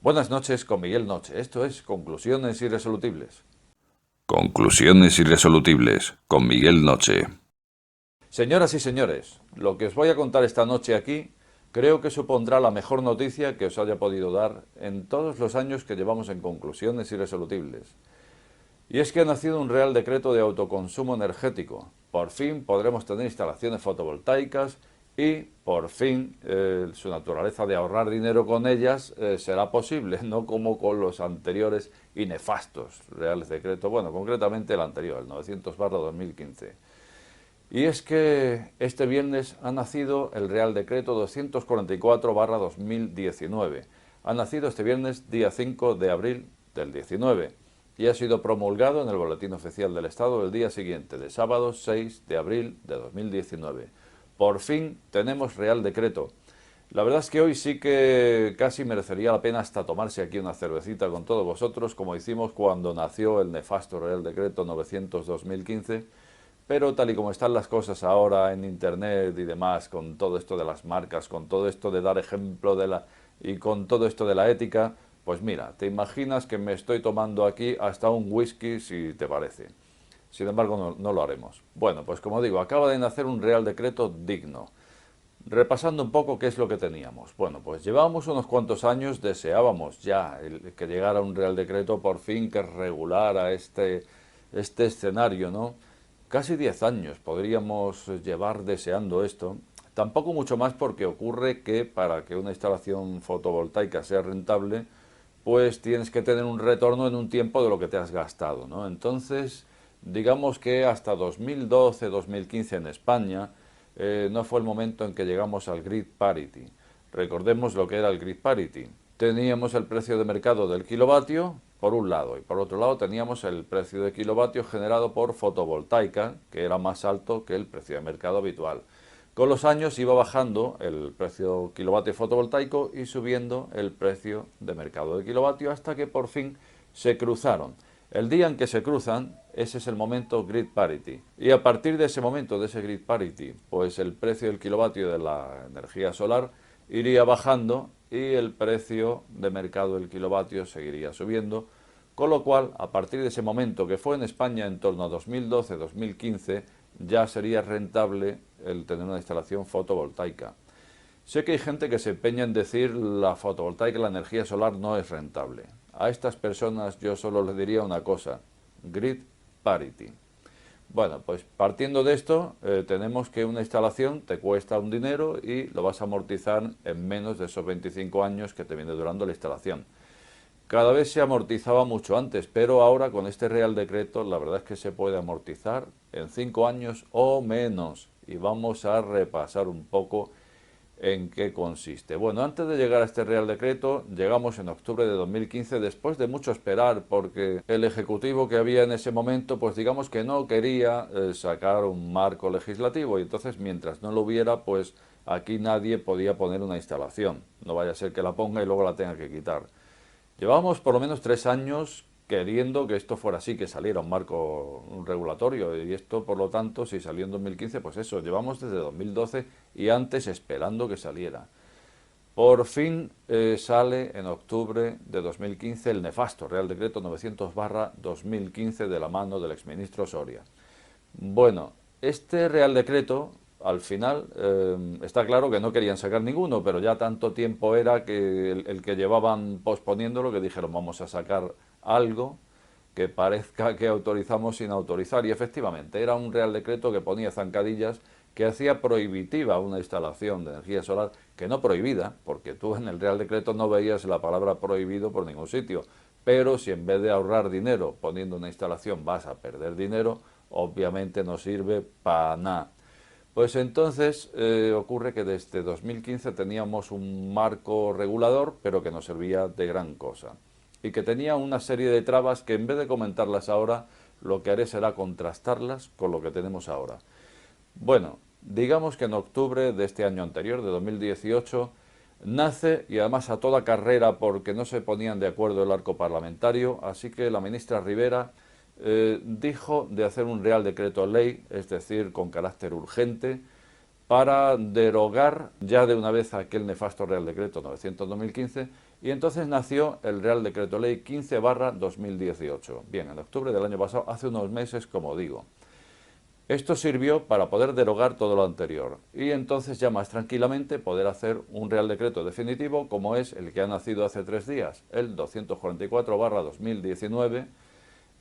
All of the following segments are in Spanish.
Buenas noches con Miguel Noche. Esto es Conclusiones Irresolubles. Conclusiones irresolubles con Miguel Noche. Señoras y señores, lo que os voy a contar esta noche aquí creo que supondrá la mejor noticia que os haya podido dar en todos los años que llevamos en Conclusiones Irresolubles. Y es que ha nacido un Real Decreto de autoconsumo energético. Por fin podremos tener instalaciones fotovoltaicas y por fin su naturaleza de ahorrar dinero con ellas será posible, no como con los anteriores y nefastos Reales Decretos, bueno, concretamente el anterior, el 900/2015. Y es que este viernes ha nacido el Real Decreto 244/2019. Ha nacido este viernes, día 5 de abril del 19, y ha sido promulgado en el Boletín Oficial del Estado el día siguiente, de sábado 6 de abril de 2019. Por fin tenemos Real Decreto. La verdad es que hoy sí que casi merecería la pena hasta tomarse aquí una cervecita con todos vosotros, como hicimos cuando nació el nefasto Real Decreto 900/2015, pero tal y como están las cosas ahora en Internet y demás, con todo esto de las marcas, con todo esto de dar ejemplo y con todo esto de la ética, pues mira, te imaginas que me estoy tomando aquí hasta un whisky si te parece. Sin embargo, no lo haremos. Bueno, pues como digo, acaba de nacer un Real Decreto digno. Repasando un poco qué es lo que teníamos. Bueno, pues llevábamos unos cuantos años, deseábamos ya que llegara un Real Decreto por fin que regulara este escenario, ¿no? Casi 10 años podríamos llevar deseando esto. Tampoco mucho más, porque ocurre que para que una instalación fotovoltaica sea rentable, pues tienes que tener un retorno en un tiempo de lo que te has gastado, ¿no? Entonces, digamos que hasta 2012-2015 en España no fue el momento en que llegamos al grid parity. Recordemos lo que era el grid parity. Teníamos el precio de mercado del kilovatio por un lado, y por otro lado teníamos el precio de kilovatio generado por fotovoltaica, que era más alto que el precio de mercado habitual. Con los años iba bajando el precio kilovatio fotovoltaico y subiendo el precio de mercado de kilovatio, hasta que por fin se cruzaron. El día en que se cruzan, ese es el momento grid parity. Y a partir de ese momento, de ese grid parity, pues el precio del kilovatio de la energía solar iría bajando y el precio de mercado del kilovatio seguiría subiendo. Con lo cual, a partir de ese momento, que fue en España en torno a 2012-2015, ya sería rentable el tener una instalación fotovoltaica. Sé que hay gente que se empeña en decir la fotovoltaica, la energía solar no es rentable. A estas personas yo solo les diría una cosa: grid parity. Bueno, pues partiendo de esto, tenemos que una instalación te cuesta un dinero y lo vas a amortizar en menos de esos 25 años que te viene durando la instalación. Cada vez se amortizaba mucho antes, pero ahora con este Real Decreto la verdad es que se puede amortizar en 5 años o menos. Y vamos a repasar un poco en qué consiste. Bueno, antes de llegar a este Real Decreto, llegamos en octubre de 2015, después de mucho esperar, porque el Ejecutivo que había en ese momento, pues digamos que no quería sacar un marco legislativo, y entonces mientras no lo hubiera, pues aquí nadie podía poner una instalación. No vaya a ser que la ponga y luego la tenga que quitar. Llevábamos por lo menos 3 años queriendo que esto fuera así, que saliera un marco regulatorio, y esto, por lo tanto, si salió en 2015, pues eso, llevamos desde 2012 y antes esperando que saliera. Por fin sale en octubre de 2015 el nefasto Real Decreto 900/2015 de la mano del exministro Soria. Bueno, este Real Decreto, al final, está claro que no querían sacar ninguno, pero ya tanto tiempo era que el que llevaban posponiéndolo, que dijeron vamos a sacar algo que parezca que autorizamos sin autorizar. Y efectivamente, era un Real Decreto que ponía zancadillas, que hacía prohibitiva una instalación de energía solar, que no prohibida, porque tú en el Real Decreto no veías la palabra prohibido por ningún sitio. Pero si en vez de ahorrar dinero poniendo una instalación vas a perder dinero, obviamente no sirve para nada. Pues entonces ocurre que desde 2015 teníamos un marco regulador, pero que no servía de gran cosa. Y que tenía una serie de trabas que, en vez de comentarlas ahora, lo que haré será contrastarlas con lo que tenemos ahora. Bueno, digamos que en octubre de este año anterior, de 2018, nace, y además a toda carrera, porque no se ponían de acuerdo el arco parlamentario, así que la ministra Rivera dijo de hacer un Real Decreto Ley, es decir, con carácter urgente, para derogar ya de una vez aquel nefasto Real Decreto 900/2015 Y entonces nació el Real Decreto Ley 15/2018. Bien, en octubre del año pasado, hace unos meses, como digo. Esto sirvió para poder derogar todo lo anterior y entonces ya más tranquilamente poder hacer un Real Decreto definitivo como es el que ha nacido hace 3 días, el 244/2019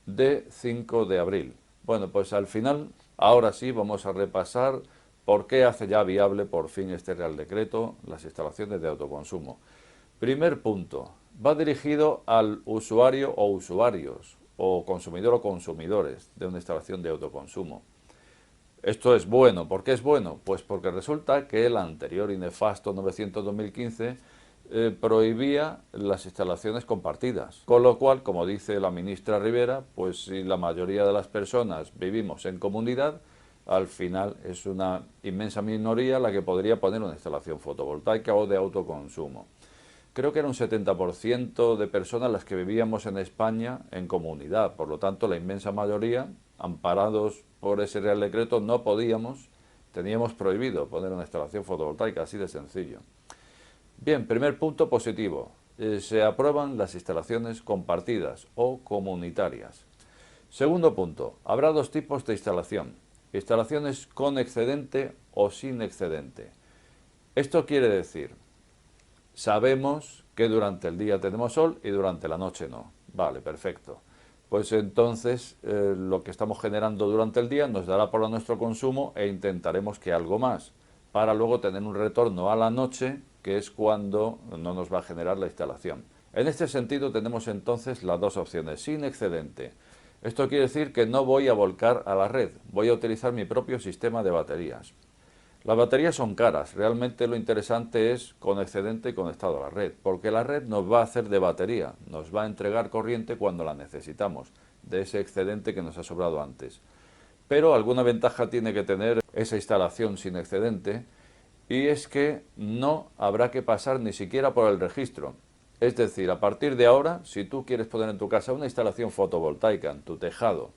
de 5 de abril. Bueno, pues al final, ahora sí vamos a repasar por qué hace ya viable por fin este Real Decreto las instalaciones de autoconsumo. Primer punto, va dirigido al usuario o usuarios, o consumidor o consumidores de una instalación de autoconsumo. Esto es bueno. ¿Por qué es bueno? Pues porque resulta que el anterior y nefasto 900/2015 prohibía las instalaciones compartidas. Con lo cual, como dice la ministra Rivera, pues si la mayoría de las personas vivimos en comunidad, al final es una inmensa minoría la que podría poner una instalación fotovoltaica o de autoconsumo. Creo que era un 70% de personas las que vivíamos en España en comunidad, por lo tanto la inmensa mayoría, amparados por ese Real Decreto, no podíamos, teníamos prohibido poner una instalación fotovoltaica, así de sencillo. Bien, primer punto positivo, se aprueban las instalaciones compartidas o comunitarias. Segundo punto, habrá dos tipos de instalación, instalaciones con excedente o sin excedente. Esto quiere decir, sabemos que durante el día tenemos sol y durante la noche no. Vale, perfecto. Pues entonces lo que estamos generando durante el día nos dará para nuestro consumo e intentaremos que algo más, para luego tener un retorno a la noche, que es cuando no nos va a generar la instalación. En este sentido tenemos entonces las dos opciones, sin excedente. Esto quiere decir que no voy a volcar a la red, voy a utilizar mi propio sistema de baterías. Las baterías son caras, realmente lo interesante es con excedente y conectado a la red, porque la red nos va a hacer de batería, nos va a entregar corriente cuando la necesitamos, de ese excedente que nos ha sobrado antes. Pero alguna ventaja tiene que tener esa instalación sin excedente, y es que no habrá que pasar ni siquiera por el registro. Es decir, a partir de ahora, si tú quieres poner en tu casa una instalación fotovoltaica en tu tejado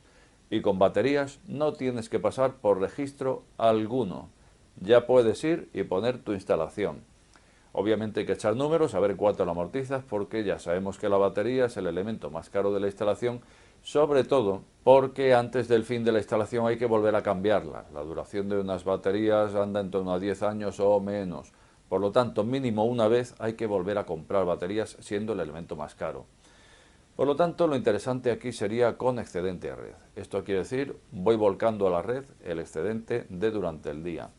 y con baterías, no tienes que pasar por registro alguno. Ya puedes ir y poner tu instalación. Obviamente hay que echar números, a ver cuánto lo amortizas, porque ya sabemos que la batería es el elemento más caro de la instalación, sobre todo porque antes del fin de la instalación hay que volver a cambiarla. La duración de unas baterías anda en torno a 10 años o menos. Por lo tanto, mínimo una vez hay que volver a comprar baterías, siendo el elemento más caro. Por lo tanto, lo interesante aquí sería con excedente a red. Esto quiere decir, voy volcando a la red el excedente de durante el día,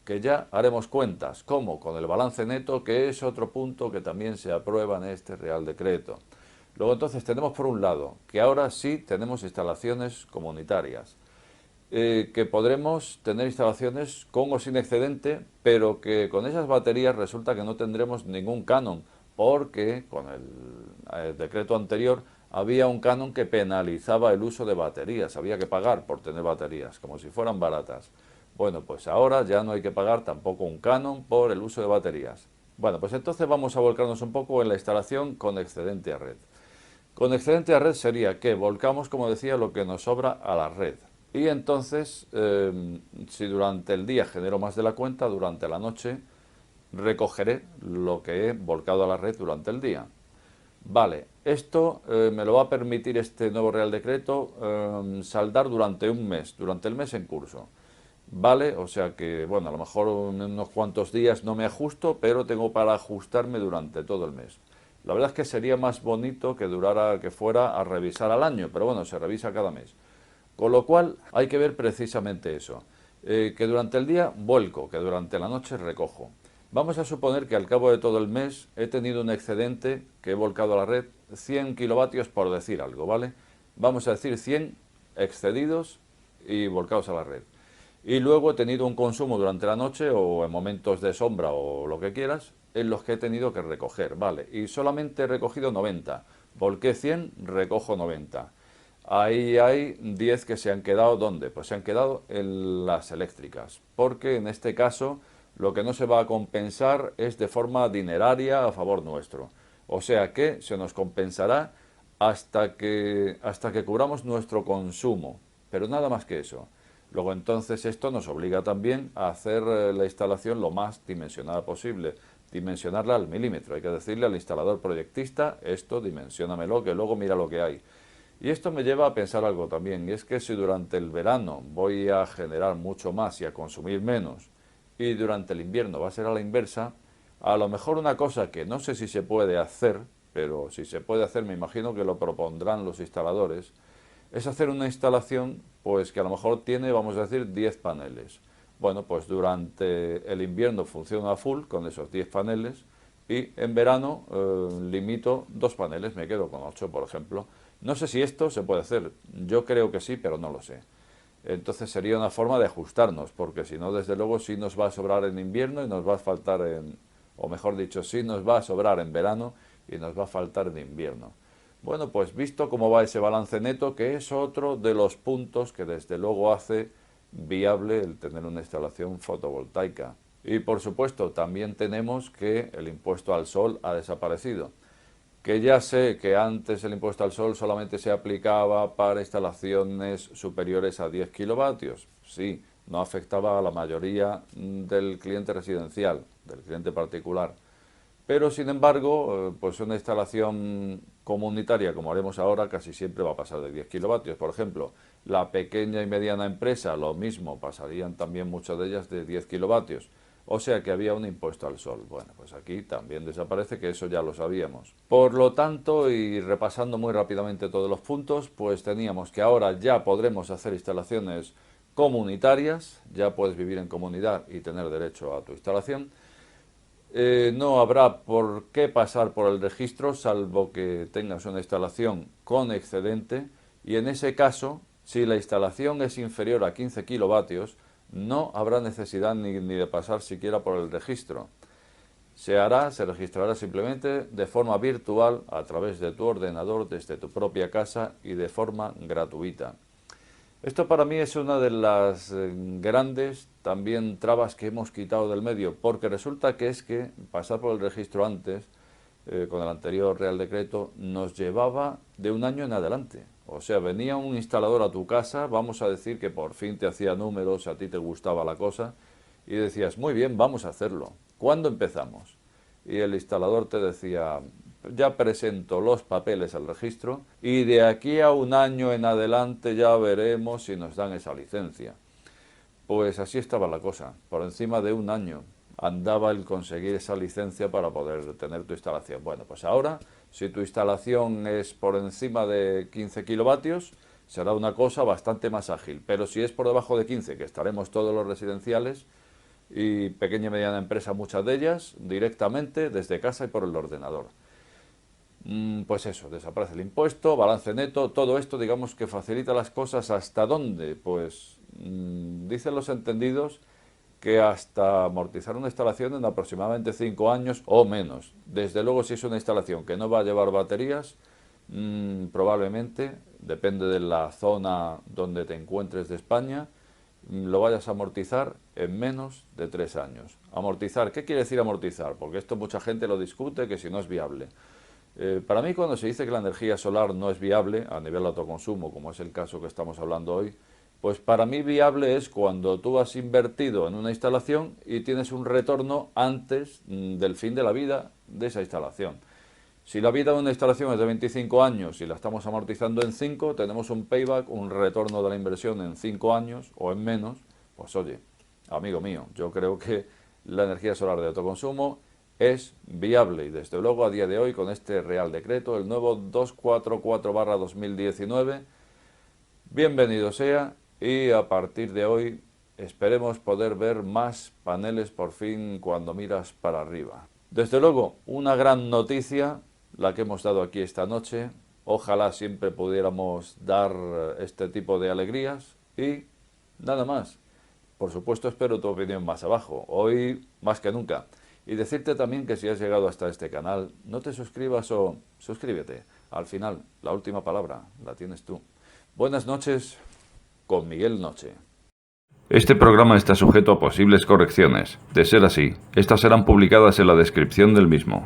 que ya haremos cuentas, como con el balance neto, que es otro punto que también se aprueba en este Real Decreto. Luego entonces tenemos por un lado que ahora sí tenemos instalaciones comunitarias, que podremos tener instalaciones con o sin excedente, pero que con esas baterías resulta que no tendremos ningún canon, porque con el decreto anterior había un canon que penalizaba el uso de baterías, había que pagar por tener baterías, como si fueran baratas. Bueno, pues ahora ya no hay que pagar tampoco un canon por el uso de baterías. Bueno, pues entonces vamos a volcarnos un poco en la instalación con excedente a red. Con excedente a red sería que volcamos, como decía, lo que nos sobra a la red. Y entonces, si durante el día genero más de la cuenta, durante la noche recogeré lo que he volcado a la red durante el día. Vale, esto me lo va a permitir este nuevo Real Decreto saldar durante un mes, durante el mes en curso. Vale, o sea que, bueno, a lo mejor en unos cuantos días no me ajusto, pero tengo para ajustarme durante todo el mes. La verdad es que sería más bonito que durara, que fuera a revisar al año, pero bueno, se revisa cada mes. Con lo cual hay que ver precisamente eso, que durante el día vuelco, que durante la noche recojo. Vamos a suponer que al cabo de todo el mes he tenido un excedente que he volcado a la red 100 kilovatios por decir algo, ¿vale? Vamos a decir 100 excedidos y volcados a la red. Y luego he tenido un consumo durante la noche o en momentos de sombra o lo que quieras, en los que he tenido que recoger, ¿vale? Y solamente he recogido 90. Volqué 100, recojo 90. Ahí hay 10 que se han quedado, ¿dónde? Pues se han quedado en las eléctricas, porque en este caso lo que no se va a compensar es de forma dineraria a favor nuestro. O sea que se nos compensará hasta que cubramos nuestro consumo, pero nada más que eso. Luego entonces esto nos obliga también a hacer la instalación lo más dimensionada posible, dimensionarla al milímetro. Hay que decirle al instalador proyectista, esto dimensiónamelo, que luego mira lo que hay. Y esto me lleva a pensar algo también, y es que si durante el verano voy a generar mucho más y a consumir menos, y durante el invierno va a ser a la inversa, a lo mejor una cosa que no sé si se puede hacer, pero si se puede hacer me imagino que lo propondrán los instaladores, es hacer una instalación pues que a lo mejor tiene, vamos a decir, 10 paneles. Bueno, pues durante el invierno funciona a full con esos 10 paneles y en verano limito 2 paneles, me quedo con 8, por ejemplo. No sé si esto se puede hacer, yo creo que sí, pero no lo sé. Entonces sería una forma de ajustarnos, porque si no, desde luego, sí nos va a sobrar en invierno y nos va a faltar o mejor dicho, sí nos va a sobrar en verano y nos va a faltar en invierno. Bueno, pues visto cómo va ese balance neto, que es otro de los puntos que desde luego hace viable el tener una instalación fotovoltaica. Y por supuesto también tenemos que el impuesto al sol ha desaparecido. Que ya sé que antes el impuesto al sol solamente se aplicaba para instalaciones superiores a 10 kilovatios. Sí, no afectaba a la mayoría del cliente residencial, del cliente particular. Pero, sin embargo, pues una instalación comunitaria, como haremos ahora, casi siempre va a pasar de 10 kilovatios. Por ejemplo, la pequeña y mediana empresa, lo mismo, pasarían también muchas de ellas de 10 kilovatios. O sea que había un impuesto al sol. Bueno, pues aquí también desaparece, que eso ya lo sabíamos. Por lo tanto, y repasando muy rápidamente todos los puntos, pues teníamos que ahora ya podremos hacer instalaciones comunitarias, ya puedes vivir en comunidad y tener derecho a tu instalación. No habrá por qué pasar por el registro, salvo que tengas una instalación con excedente, y en ese caso, si la instalación es inferior a 15 kilovatios, no habrá necesidad ni de pasar siquiera por el registro. Se registrará simplemente de forma virtual a través de tu ordenador desde tu propia casa y de forma gratuita. Esto para mí es una de las grandes también trabas que hemos quitado del medio, porque resulta que es que pasar por el registro antes, con el anterior Real Decreto, nos llevaba de un año en adelante. O sea, venía un instalador a tu casa, vamos a decir que por fin te hacía números, a ti te gustaba la cosa, y decías, muy bien, vamos a hacerlo. ¿Cuándo empezamos? Y el instalador te decía, ya presento los papeles al registro y de aquí a un año en adelante ya veremos si nos dan esa licencia. Pues así estaba la cosa, por encima de un año andaba el conseguir esa licencia para poder tener tu instalación. Bueno, pues ahora, si tu instalación es por encima de 15 kilovatios, será una cosa bastante más ágil, pero si es por debajo de 15, que estaremos todos los residenciales, y pequeña y mediana empresa, muchas de ellas, directamente desde casa y por el ordenador. Pues eso, desaparece el impuesto, balance neto, todo esto digamos que facilita las cosas. ¿Hasta dónde? Pues dicen los entendidos que hasta amortizar una instalación en aproximadamente 5 años o menos. Desde luego, si es una instalación que no va a llevar baterías, probablemente, depende de la zona donde te encuentres de España, lo vayas a amortizar en menos de 3 años. Amortizar, ¿qué quiere decir amortizar? Porque esto mucha gente lo discute, que si no es viable. Para mí, cuando se dice que la energía solar no es viable a nivel de autoconsumo, como es el caso que estamos hablando hoy, pues para mí viable es cuando tú has invertido en una instalación y tienes un retorno antes del fin de la vida de esa instalación. Si la vida de una instalación es de 25 años y la estamos amortizando en 5, tenemos un payback, un retorno de la inversión en 5 años o en menos. Pues oye, amigo mío, yo creo que la energía solar de autoconsumo es viable y desde luego a día de hoy con este Real Decreto, el nuevo 244/2019, bienvenido sea y a partir de hoy esperemos poder ver más paneles por fin cuando miras para arriba. Desde luego, una gran noticia la que hemos dado aquí esta noche. Ojalá siempre pudiéramos dar este tipo de alegrías y nada más. Por supuesto espero tu opinión más abajo, hoy más que nunca. Y decirte también que si has llegado hasta este canal, no te suscribas o suscríbete. Al final, la última palabra la tienes tú. Buenas noches con Miguel Noche. Este programa está sujeto a posibles correcciones. De ser así, estas serán publicadas en la descripción del mismo.